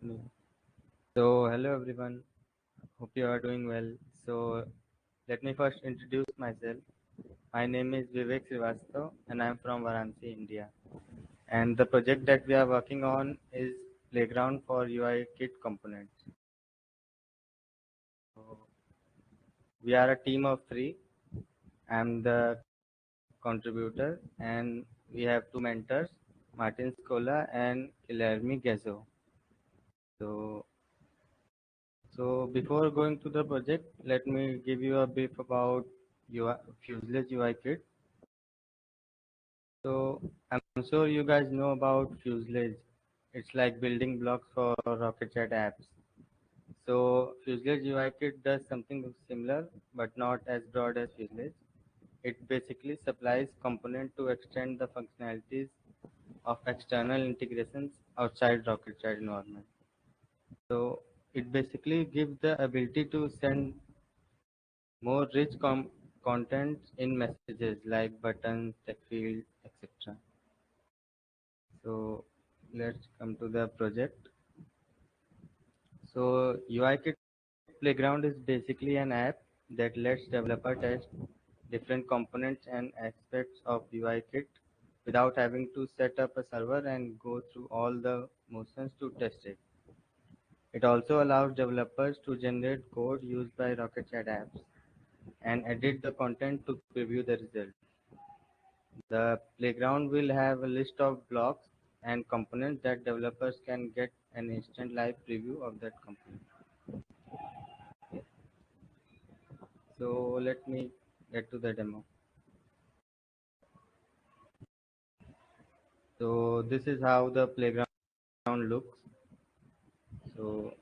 No. So, hello everyone. Hope you are doing well. So, let me first introduce myself. My name is Vivek Srivastava and I am from Varanasi, India. And the project that we are working on is Playground for UIKit components. So, we are a team of three. I am the contributor and we have two mentors, Martin Scola and Guilherme Gazzo. So, So before going to the project, let me give you a brief about Fuselage UI Kit. So I'm sure you guys know about Fuselage. It's like building blocks for Rocket.Chat apps. So Fuselage UI Kit does something similar, but not as broad as Fuselage. It basically supplies components to extend the functionalities of external integrations outside Rocket.Chat environment. So it basically gives the ability to send more rich content in messages like buttons, text field, etc. So let's come to the project. So UIKit Playground is basically an app that lets developer test different components and aspects of UIKit without having to set up a server and go through all the motions to test it. It also allows developers to generate code used by Rocket.Chat apps and edit the content to preview the result. The playground will have a list of blocks and components that developers can get an instant live preview of that component. So let me get to the demo. So this is how the playground looks. So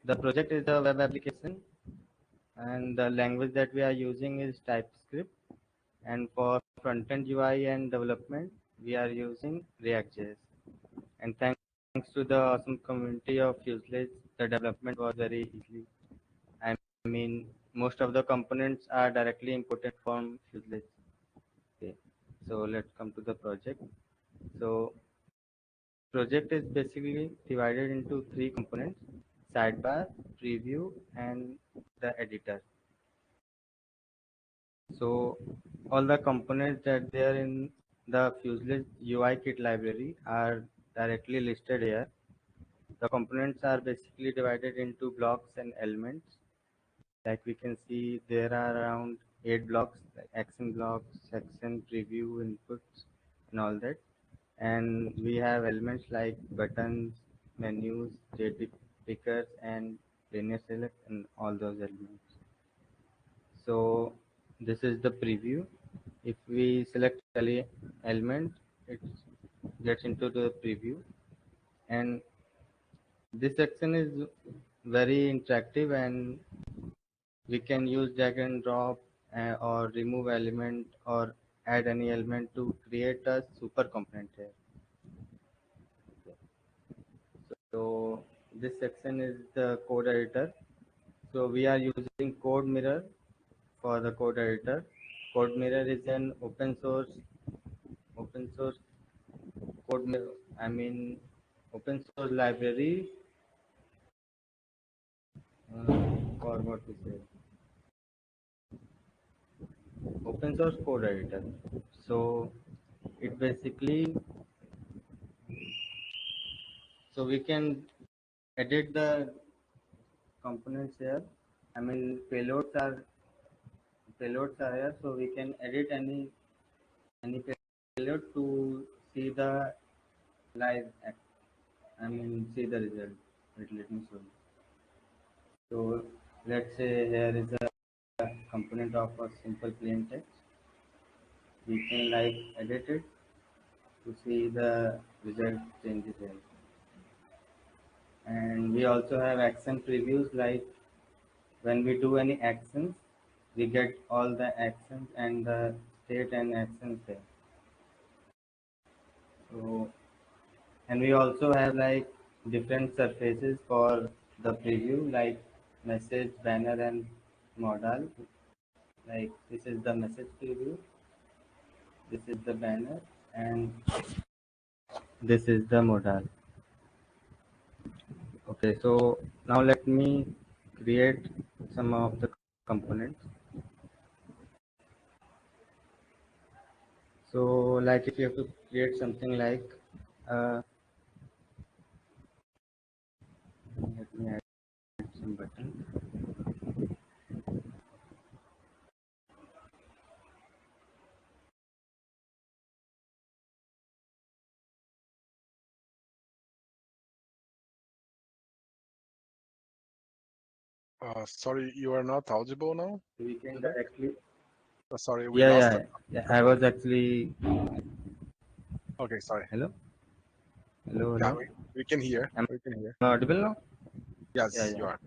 the project is a web application and the language that we are using is TypeScript, and for front-end UI and development we are using ReactJS. And thanks to the awesome community of Fuselage, the development was very easy. I mean, most of the components are directly imported from Fuselage. Okay. So let's come to the project. So project is basically divided into three components: sidebar, preview, and the editor. So all the components that they are in the Fuselage UI kit library are directly listed here. The components are basically divided into blocks and elements. Like we can see, there are around 8 blocks, like action blocks, section, preview, inputs, and all that. And we have elements like buttons, menus, JT pickers, and linear select, and all those elements. So this is the preview. If we select any element, it gets into the preview. And this section is very interactive, and we can use drag and drop or remove element or add any element to create a super component here. So this section is the code editor. So we are using Code Mirror for the code editor. Code Mirror is an open source code. I mean, open source library for what we say, open source code editor. So it basically, so we can edit the components here. I mean, payloads are here, so we can edit any payload to see the live. I mean, see the result. Wait, let me show you. So let's say here is a component of a simple plain text. We can like edit it to see the result changes here. And we also have action previews, like when we do any actions, we get all the actions and the state and actions there. So, and we also have like different surfaces for the preview, like message, banner, and modal. Like this is the message preview, this is the banner, and this is the modal. Okay, so now let me create some of the components. So like if you have to create something like let me add some button. Sorry, you are not audible now, We can Vivek? directly. Sorry, we Yeah, lost yeah, it. yeah. I was actually. Okay, sorry. Hello, hello, Yeah, hello. we can hear. Am We can hear. I audible now? Yeah, Yes, yeah, you are.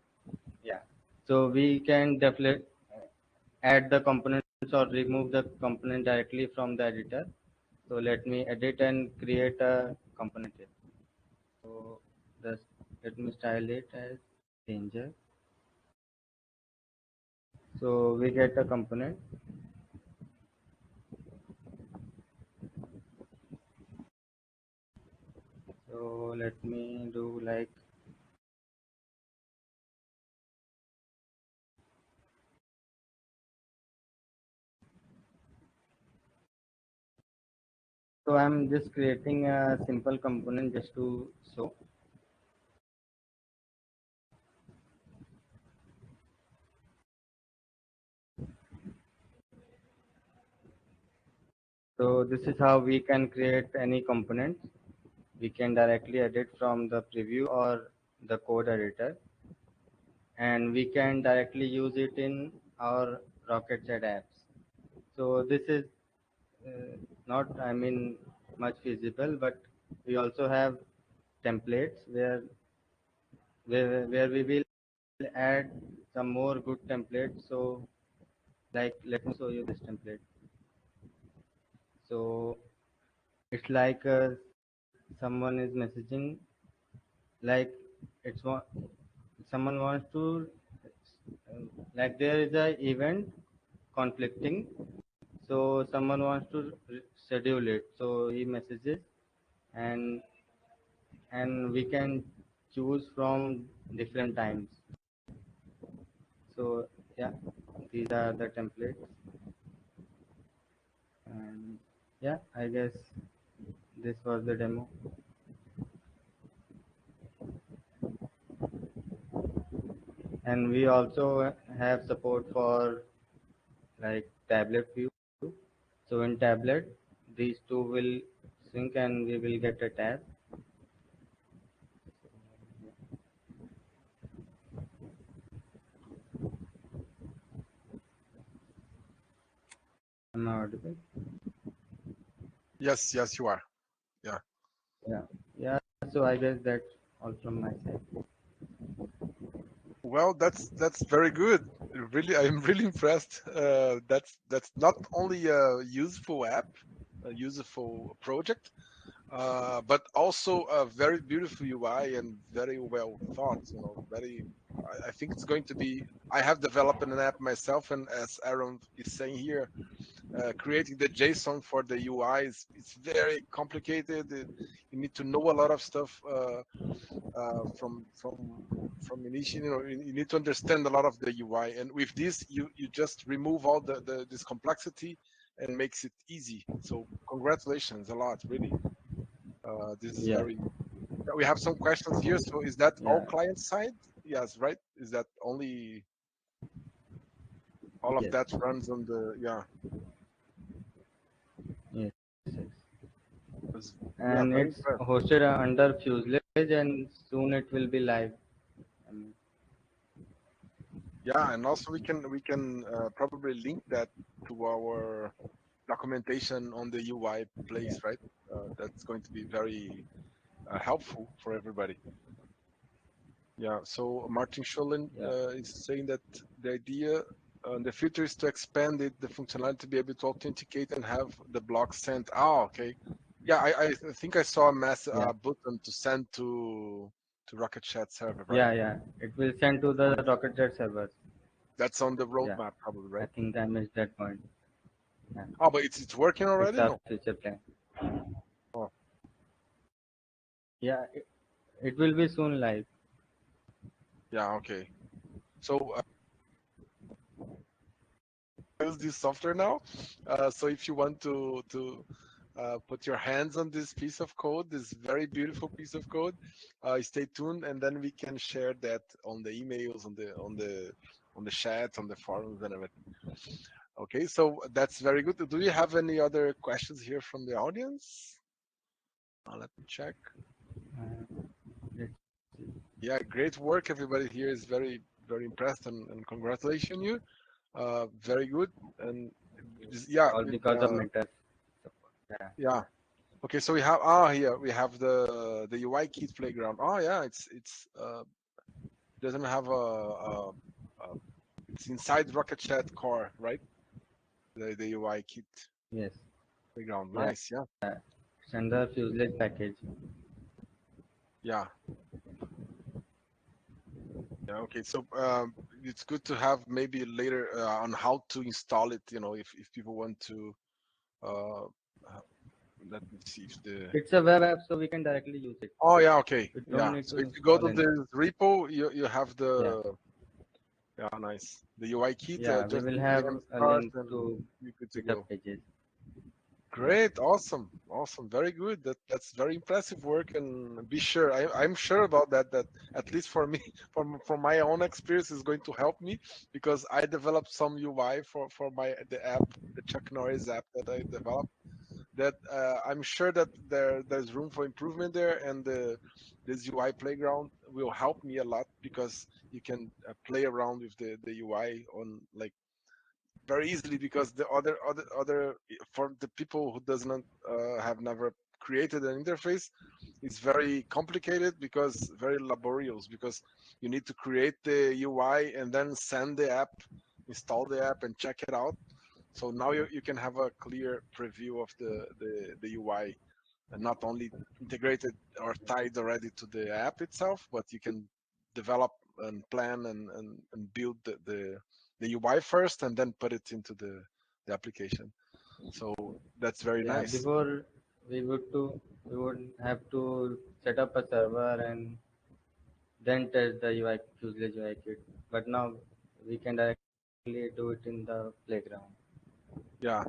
yeah. So we can definitely add the components or remove the component directly from the editor. So let me edit and create a component here. So this, let me style it as danger. So we get a component. So let me do like, so I'm just creating a simple component just to show. So this is how we can create any component. We can directly edit from the preview or the code editor, and we can directly use it in our Rocket.Chat apps. So this is not, I mean, much feasible, but we also have templates where we will add some more good templates. So like, let me show you this template. So it's like someone is messaging, like it's one, someone wants to like there is a event conflicting, so someone wants to schedule it, so he messages, and we can choose from different times. So yeah, these are the templates, and yeah, I guess this was the demo. And we also have support for like tablet view. So in tablet, these two will sync and we will get a tab. Am I audible? Yes, yes, you are. Yeah. Yeah. Yeah. So I guess that's all from my side. Well, that's very good. Really, I'm really impressed. That's not only a useful app, a useful project, but also a very beautiful UI and very well thought. You know, very. I think it's going to be. I have developed an app myself, and as Aaron is saying here, creating the JSON for the UI is it's very complicated. You need to know a lot of stuff from initial. You know, you need to understand a lot of the UI, and with this, you just remove all the this complexity and makes it easy. So congratulations a lot, really. This is Yeah. very. We have some questions here. So is that all Yeah. client side? Yes, right. Is that only all of Yes. that runs on the yeah? Yes. Yes. Yeah, And very it's impressed. hosted under Fuselage, and soon it will be live. I mean, Yeah, and also we can probably link that to our documentation on the UI yeah. place, right? That's going to be very helpful for everybody. Yeah. So Martin Schollen Yeah. is saying that the idea, the future is to expand it, the functionality to be able to authenticate and have the block sent. Oh, okay. Yeah, I think I saw a Yeah. button to send to Rocket.Chat server, right? Yeah. Yeah. It will send to the Rocket.Jet servers. That's on the Yeah. roadmap, probably, I right? think I missed that point. Yeah. Oh, but it's working It's already? our No. future plan. Oh, Yeah. It will be soon live. Yeah, okay. So use this software now. So if you want to put your hands on this piece of code, this very beautiful piece of code, stay tuned, and then we can share that on the emails, on the chat, on the forums, and everything. Okay, so that's very good. Do you have any other questions here from the audience? Let me check. Let's see. Yeah, great work. Everybody here is very, very impressed and congratulations you. Very good. And yeah, All because of mentor support. Yeah. yeah. Okay, so we have here we have the UIKit playground. Oh yeah, it's doesn't have a it's inside Rocket.Chat core, right? The UIKit Yes. playground. Yeah. Nice, yeah, It's under fuselage package. yeah, yeah. Okay, so it's good to have maybe later on how to install it. You know, if people want to. Uh, uh, Let me see if the. It's a web app, so we can directly use it. Oh yeah, okay, We don't yeah. need So to if you go install to anything. the repo, you have Yeah. the. Yeah, nice. The UI kit, Yeah. We just will have npm a start link and to you're good to GitHub go. pages. Yeah. Great, awesome, awesome, very good. That's very impressive work, and be sure. I'm sure about that. That at least for me, from my own experience, is going to help me because I developed some UI for the app, the Chuck Norris app that I developed. That I'm sure that there's room for improvement there, and this UI playground will help me a lot because you can play around with the UI on like very easily because the other for the people who does not have never created an interface, it's very complicated because very laborious because you need to create the UI and then send the app, install the app and check it out. So now you can have a clear preview of the UI and not only integrated or tied already to the app itself, but you can develop and plan and build the UI first and then put it into the application. So that's very Yeah. nice. Before we would have to set up a server and then test the UI fuselage UI kit. But now we can directly do it in the playground. Yeah.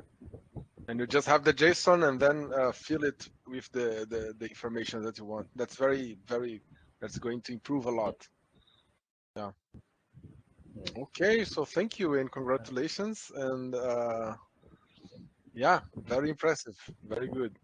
And you just have the JSON and then fill it with the information that you want. That's very, very, that's going to improve a lot. Yeah. Yes. Okay. So thank you and congratulations. And yeah, very impressive. Very good.